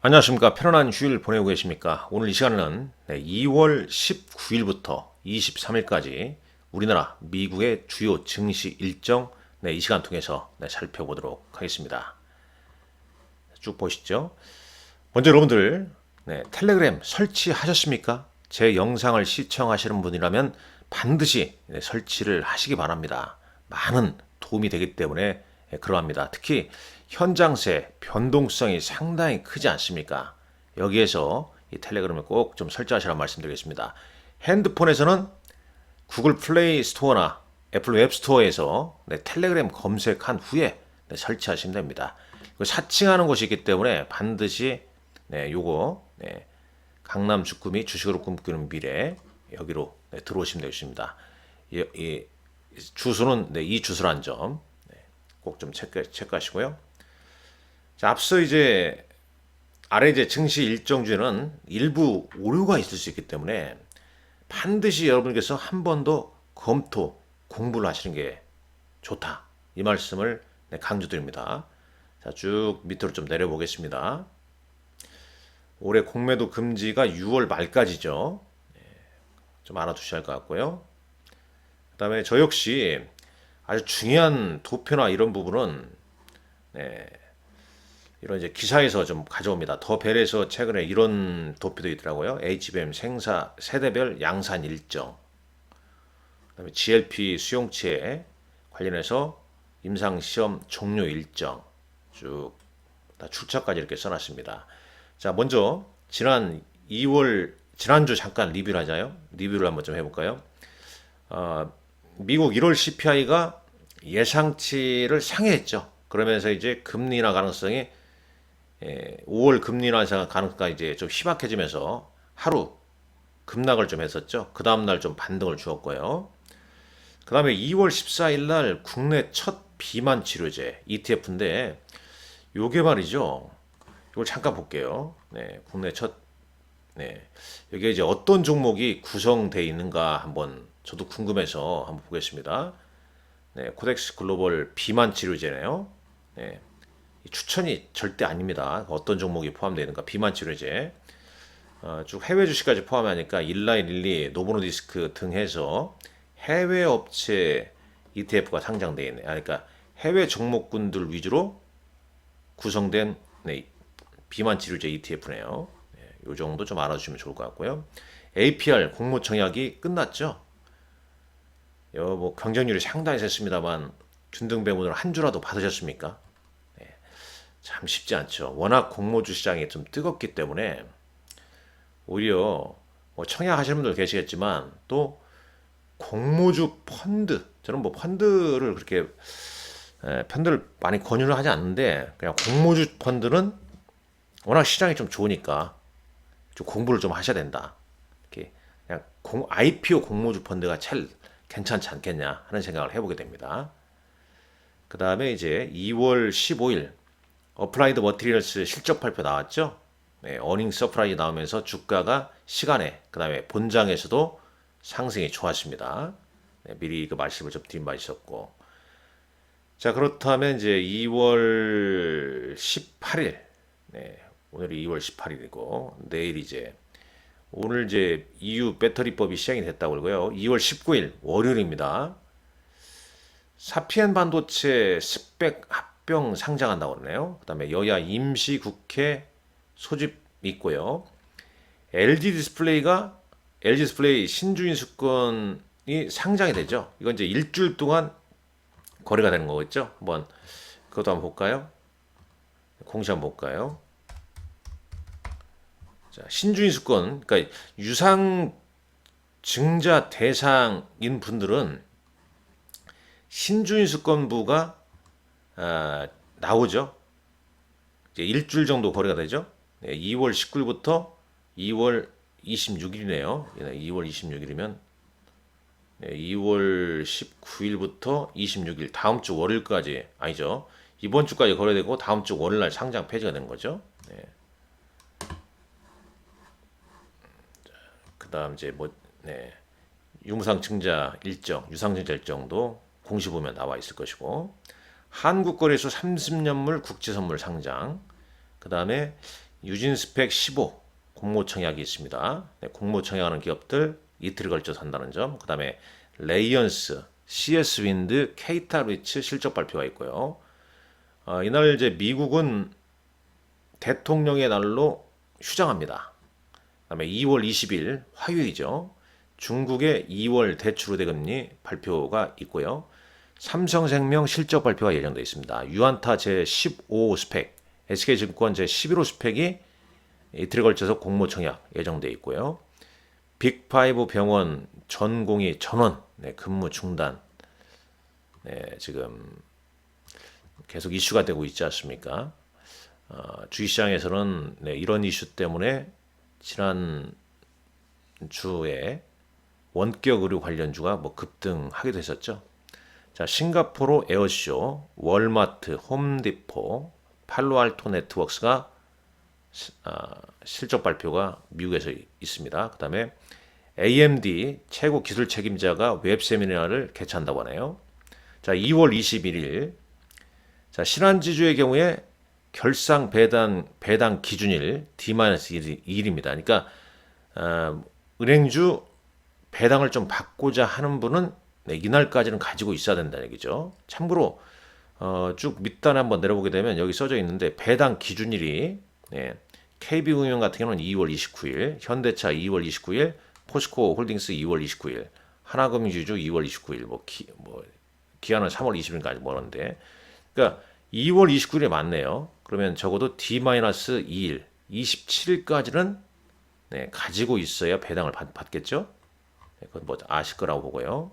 안녕하십니까. 편안한 휴일 보내고 계십니까? 오늘 이 시간에는 2월 19일부터 23일까지 우리나라 미국의 주요 증시 일정 이 시간 통해서 살펴보도록 하겠습니다. 쭉 보시죠. 먼저 여러분들 텔레그램 설치하셨습니까? 제 영상을 시청하시는 분이라면 반드시 설치를 하시기 바랍니다. 많은 도움이 되기 때문에 그러합니다. 특히 현장세 변동성이 상당히 크지 않습니까? 여기에서 이 텔레그램을 꼭 좀 설치하시라고 말씀드리겠습니다. 핸드폰에서는 구글 플레이 스토어나 애플 웹 스토어에서 텔레그램 검색한 후에 설치하시면 됩니다. 사칭하는 곳이 있기 때문에 반드시 요거 강남 주꾸미 주식으로 꿈꾸는 미래 여기로 들어오시면 되겠습니다. 이 주소는 이 주소란 점 꼭 좀 체크하시고요. 자, 앞서 이제 아래 이제 증시 일정 중에는 일부 오류가 있을 수 있기 때문에 반드시 여러분께서 한 번 더 검토 공부를 하시는 게 좋다. 이 말씀을 강조드립니다. 자, 쭉 밑으로 좀 내려보겠습니다. 올해 공매도 금지가 6월 말까지죠. 좀 알아두셔야 할 것 같고요. 그 다음에 저 역시 아주 중요한 도표나 이런 부분은 이런 이제 기사에서 좀 가져옵니다. 더 벨에서 최근에 이런 도표도 있더라고요. HBM 생사 세대별 양산 일정, 그다음에 GLP 수용체 관련해서 임상 시험 종료 일정 쭉 다 출처까지 이렇게 써놨습니다. 자, 먼저 지난주 잠깐 리뷰를 하자요. 리뷰를 한번 좀 해볼까요? 미국 1월 CPI가 예상치를 상회했죠. 그러면서 이제 금리 인하 가능성이 5월 금리 인하 가능성이 이제 좀 희박해지면서 하루 급락을 좀 했었죠. 그 다음날 좀 반등을 주었고요. 그 다음에 2월 14일 날 국내 첫 비만 치료제 ETF인데 요게 말이죠. 이걸 잠깐 볼게요. 국내 첫 여기에 이제 어떤 종목이 구성되어 있는가 한번 저도 궁금해서 한번 보겠습니다. 코덱스 글로벌 비만 치료제네요. 추천이 절대 아닙니다. 어떤 종목이 포함되어 있는가 비만 치료제. 쭉 해외 주식까지 포함하니까 일라이 릴리, 노보노디스크 등 해서 해외 업체 ETF가 상장되어 있네요. 그러니까 해외 종목군들 위주로 구성된 비만 치료제 ETF네요. 이 정도 좀 알아주시면 좋을 것 같고요. APR 공모청약이 끝났죠. 뭐 경쟁률이 상당히 셌습니다만 균등배분을 한 주라도 받으셨습니까? 참 쉽지 않죠. 워낙 공모주 시장이 좀 뜨겁기 때문에 오히려 뭐 청약하시는 분들 계시겠지만 또 공모주 펀드 저는 뭐 펀드를 그렇게 펀드를 많이 권유를 하지 않는데 그냥 공모주 펀드는 워낙 시장이 좀 좋으니까 좀 공부를 좀 하셔야 된다. 이렇게 그냥 IPO 공모주 펀드가 제일 괜찮지 않겠냐 하는 생각을 해보게 됩니다. 그 다음에 이제 2월 15일 어플라이드 머티리얼스 실적 발표 나왔죠. 어닝 서프라이즈 나오면서 주가가 시간에 그 다음에 본장에서도 상승이 좋았습니다. 미리 그 말씀을 좀 드린 바 있었고 자 그렇다면 이제 2월 18일 오늘이 2월 18일이고 내일 이제 오늘 이제 EU 배터리법이 시행이 됐다고 그러고요. 2월 19일 월요일입니다. 사피엔 반도체 스펙 합병 상장한다고 그러네요. 그다음에 여야 임시국회 소집 있고요. LG 디스플레이 신주인 수건이 상장이 되죠. 이건 이제 일주일 동안 거래가 되는 거겠죠. 한번 그것도 한번 볼까요? 공시 한번 볼까요? 자, 신주인 수건, 그러니까 유상 증자 대상인 분들은 신주인 수건부가 나오죠. 이제 일주일 정도 거래가 되죠. 2월 19일부터 2월 26일이네요. 2월 26일이면 2월 19일부터 26일 다음 주 월요일까지 아니죠. 이번 주까지 거래되고 다음 주 월요일 날 상장 폐지가 되는 거죠. 그다음 이제 뭐 유상 증자 일정도 공시 보면 나와 있을 것이고 한국거래소 30년물 국제선물 상장 그다음에 유진스펙 15 공모청약이 있습니다. 네, 공모청약하는 기업들 이틀에 걸쳐서 한다는 점. 그 다음에 레이언스, CS윈드, 케이타리츠 실적 발표가 있고요. 이날 이제 미국은 대통령의 날로 휴장합니다. 그다음에 2월 20일 화요일이죠. 중국의 2월 대출 우대금리 발표가 있고요. 삼성생명 실적 발표가 예정되어 있습니다. 유안타 제15 스펙, SK증권 제11호 스펙이 이틀에 걸쳐서 공모청약 예정되어 있고요. 빅5 병원 전공의 전원 네, 근무 중단 네, 지금 계속 이슈가 되고 있지 않습니까? 주식시장에서는 네, 이런 이슈 때문에 지난 주에 원격 의료 관련주가 뭐 급등하기도 했었죠. 자, 싱가포르 에어쇼, 월마트, 홈디포, 팔로알토 네트워크스가 실적 발표가 미국에서 있습니다. 그 다음에 AMD 최고 기술 책임자가 웹 세미나를 개최한다고 하네요. 자, 2월 21일. 자, 신한지주의 경우에 결상 배당 기준일 D-1입니다. 그러니까 은행주 배당을 좀 받고자 하는 분은 네, 이날까지는 가지고 있어야 된다는 얘기죠. 참고로 쭉 밑단에 한번 내려보게 되면 여기 써져 있는데 배당 기준일이 네, KB금융 같은 경우는 2월 29일, 현대차 2월 29일, 포스코 홀딩스 2월 29일, 하나금융주주 2월 29일, 기한은 3월 20일까지 뭐는데, 그러니까 2월 29일에 맞네요. 그러면 적어도 D-2일, 27일까지는 네, 가지고 있어야 배당을 받겠죠. 네, 그건 뭐 아실 거라고 보고요.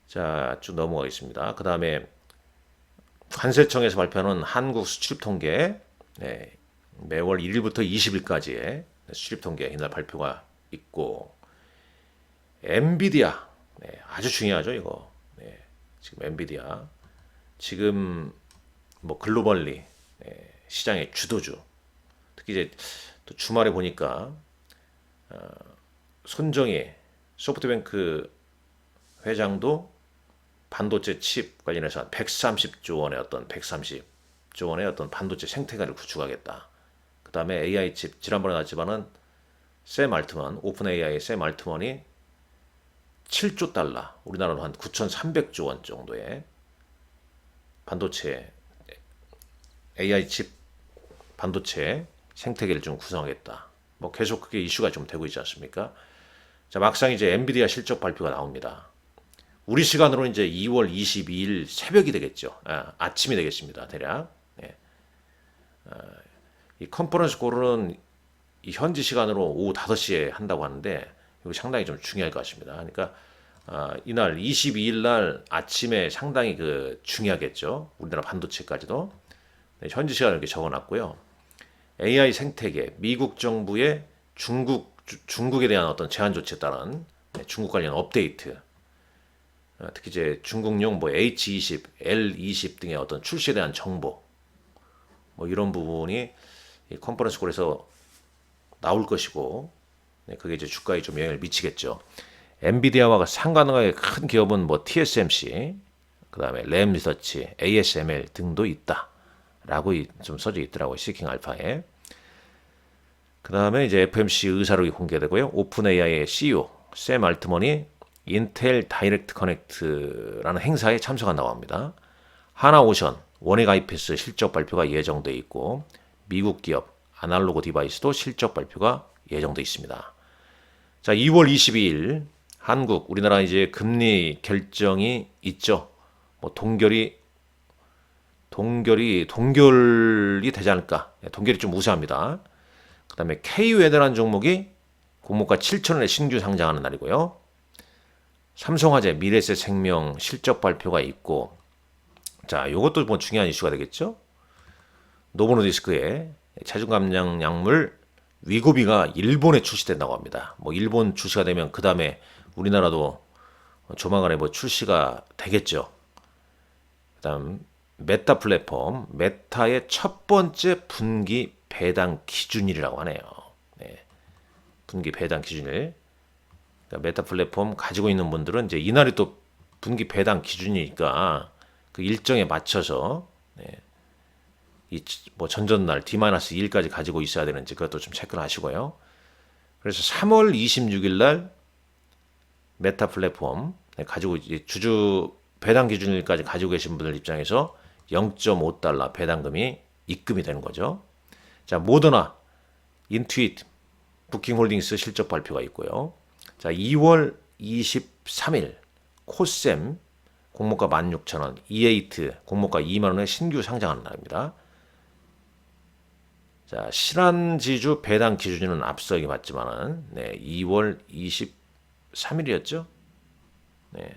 자, 쭉 넘어가겠습니다. 그 다음에 관세청에서 발표하는 한국 수출입 통계, 네, 매월 1일부터 20일까지의 수출입 통계 이날 발표가 있고, 엔비디아, 네, 아주 중요하죠 이거. 네, 지금 엔비디아 지금 뭐 글로벌리 네, 시장의 주도주. 특히 이제 또 주말에 보니까 손정희 소프트뱅크 회장도 반도체 칩 관련해서 130조 원의 어떤 반도체 생태계를 구축하겠다. 그 다음에 AI 칩 지난번에 나왔지만은 샘 알트먼 오픈 AI의 샘 알트먼이 7조 달러 우리나라로 한 9,300조 원 정도의 반도체 AI 칩 반도체 생태계를 좀 구성하겠다. 뭐 계속 그게 이슈가 좀 되고 있지 않습니까? 자, 막상 이제 엔비디아 실적 발표가 나옵니다. 우리 시간으로 이제 2월 22일 새벽이 되겠죠. 아침이 되겠습니다. 대략. 네. 이 컨퍼런스 콜은 이 현지 시간으로 오후 5시에 한다고 하는데 이거 상당히 좀 중요할 것 같습니다. 그러니까 이날 22일 날 아침에 상당히 그 중요하겠죠. 우리나라 반도체까지도. 네, 현지 시간을 이렇게 적어놨고요. AI 생태계, 미국 정부의 중국에 대한 어떤 제한 조치에 따른 네, 중국 관련 업데이트, 특히 이제 중국용 뭐 H20, L20 등의 어떤 출시에 대한 정보, 뭐 이런 부분이 이 컨퍼런스 콜에서 나올 것이고, 네, 그게 이제 주가에 좀 영향을 미치겠죠. 엔비디아와 상관관계 큰 기업은 뭐 TSMC, 그 다음에 램 리서치, ASML 등도 있다라고 좀 써져 있더라고요. 시킹 알파에. 그 다음에 이제 FMC 의사록이 공개되고요. 오픈 AI의 CEO 샘 알트먼이 인텔 다이렉트 커넥트라는 행사에 참석한다고 합니다. 하나오션 원액 IPS 실적 발표가 예정돼 있고 미국 기업 아날로그 디바이스도 실적 발표가 예정돼 있습니다. 자, 2월 22일 한국 우리나라 이제 금리 결정이 있죠. 뭐 동결이 되지 않을까? 동결이 좀 우세합니다. 그 다음에 KU에너라는 종목이 공모가 7,000원에 신규 상장하는 날이고요. 삼성화재, 미래에셋생명 실적 발표가 있고, 자, 이것도 뭐 중요한 이슈가 되겠죠. 노보노디스크의 체중 감량 약물 위고비가 일본에 출시된다고 합니다. 뭐 일본 출시가 되면 그 다음에 우리나라도 조만간에 뭐 출시가 되겠죠. 그다음 메타 플랫폼, 메타의 첫 번째 분기 배당 기준일이라고 하네요. 네, 분기 배당 기준일. 그러니까 메타 플랫폼 가지고 있는 분들은 이제 이날이 또 분기 배당 기준이니까 그 일정에 맞춰서 네, 이 뭐 전전날 D-2일까지 가지고 있어야 되는지 그것도 좀 체크를 하시고요. 그래서 3월 26일 날 메타 플랫폼 가지고 이제 주주 배당 기준일까지 가지고 계신 분들 입장에서 0.5달러 배당금이 입금이 되는 거죠. 자, 모더나, 인투잇, 부킹홀딩스 실적 발표가 있고요. 자, 2월 23일 코셈 공모가 16,000원, 이에이트 공모가 2만 원에 신규 상장하는 날입니다. 자, 신한지주 배당 기준은 앞서 얘기했지만은 2월 23일이었죠. 네.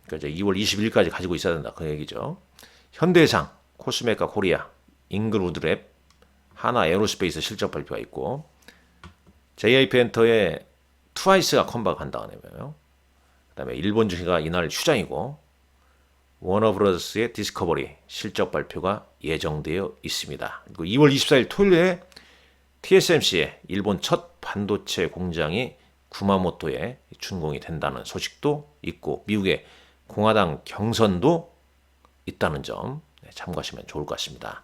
그러니까 이제 2월 20일까지 가지고 있어야 된다. 그 얘기죠. 현대해상, 코스메카 코리아, 잉글우드랩, 하나 에어로스페이스 실적 발표가 있고 JIP 엔터의 트와이스가 컴백한다네요. 그다음에 일본 증시가 이날 휴장이고 워너브라더스의 디스커버리 실적 발표가 예정되어 있습니다. 그리고 2월 24일 토요일에 TSMC의 일본 첫 반도체 공장이 구마모토에 준공이 된다는 소식도 있고 미국의 공화당 경선도 있다는 점 참고하시면 좋을 것 같습니다.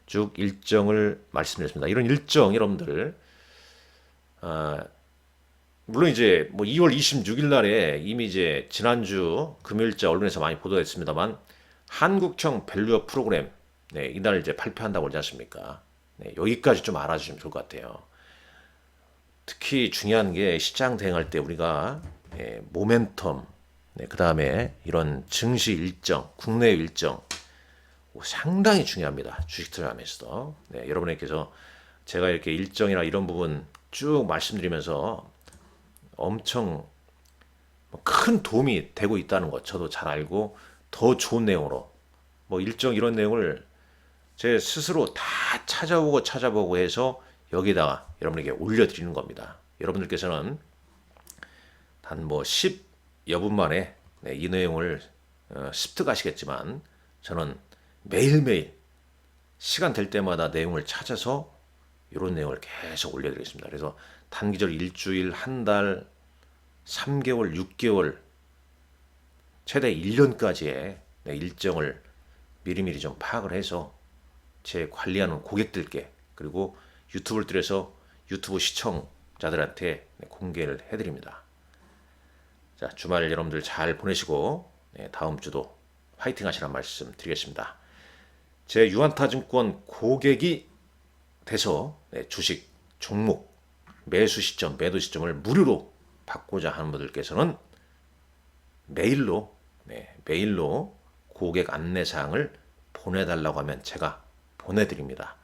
쭉 일정을 말씀드렸습니다. 이런 일정 여러분들 물론 이제 뭐 2월 26일 날에 이미 이제 지난주 금요일자 언론에서 많이 보도됐습니다만 한국형 밸류업 프로그램 이날 이제 발표한다고 그러지 않습니까? 여기까지 좀 알아주시면 좋을 것 같아요. 특히 중요한 게 시장 대응할 때 우리가 모멘텀, 그 다음에 이런 증시 일정, 국내 일정 상당히 중요합니다. 주식 투자하면서도 여러분께서 제가 이렇게 일정이나 이런 부분 쭉 말씀드리면서 엄청 큰 도움이 되고 있다는 것 저도 잘 알고 더 좋은 내용으로 뭐 일정 이런 내용을 제 스스로 다 찾아보고 해서 여기다가 여러분에게 올려드리는 겁니다. 여러분들께서는 단 뭐 10여 분 만에 이 내용을 습득하시겠지만 저는 매일매일 시간 될 때마다 내용을 찾아서 이런 내용을 계속 올려드리겠습니다. 그래서 단기적 일주일, 한 달, 3개월, 6개월, 최대 1년까지의 일정을 미리미리 좀 파악을 해서 제 관리하는 고객들께 그리고 유튜브를 통해서 유튜브 시청자들한테 공개를 해드립니다. 자, 주말 여러분들 잘 보내시고 다음 주도 화이팅 하시라는 말씀 드리겠습니다. 제 유한타증권 고객이 돼서 주식 종목 매수 시점, 매도 시점을 무료로 받고자 하는 분들께서는 메일로 고객 안내사항을 보내달라고 하면 제가 보내드립니다.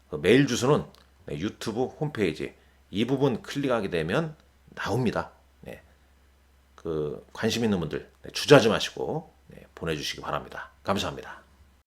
그 메일 주소는 유튜브 홈페이지 이 부분 클릭하게 되면 나옵니다. 그 관심 있는 분들 주저하지 마시고 보내주시기 바랍니다. 감사합니다.